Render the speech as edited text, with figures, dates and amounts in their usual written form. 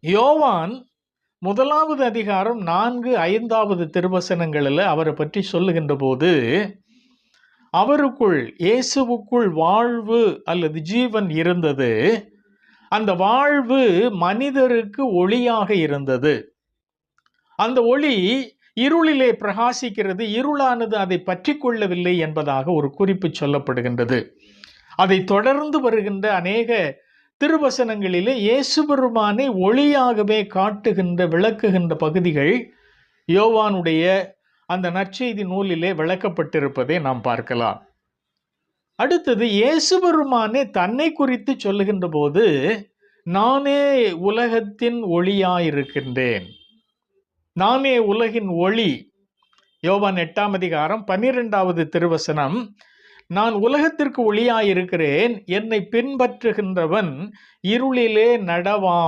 யோவான் 1வது அதிகாரம் 4, 5வது திருவசனங்களில் அவரை பற்றி சொல்லுகின்ற போது, அவருக்குள், இயேசுவுக்குள் வாழ்வு அல்லது ஜீவன் இருந்தது. அந்த வாழ்வு மனிதருக்கு ஒளியாக இருந்தது. அந்த ஒளி இருளிலே பிரகாசிக்கிறது, இருளானது அதை பற்றி கொள்ளவில்லை என்பதாக ஒரு குறிப்பு சொல்லப்படுகின்றது. அதை தொடர்ந்து வருகின்ற அநேக திருவசனங்களிலே இயேசு பெருமானை ஒளியாகவே காட்டுகின்ற, விளக்குகின்ற பகுதிகள் யோவானுடைய அந்த நற்செய்தி நூலிலே விளக்கப்பட்டிருப்பதை நாம் பார்க்கலாம். அடுத்தது, இயேசு பெருமானே தன்னை குறித்து சொல்லுகின்ற போது, நானே உலகத்தின் ஒளியாயிருக்கின்றேன், நானே உலகின் ஒளி. யோவான் 8ஆம் அதிகாரம் 12வது திருவசனம், நான் உலகத்திற்கு ஒளியாயிருக்கிறேன், என்னை பின்பற்றுகின்றவன் இருளிலே நடவாமல்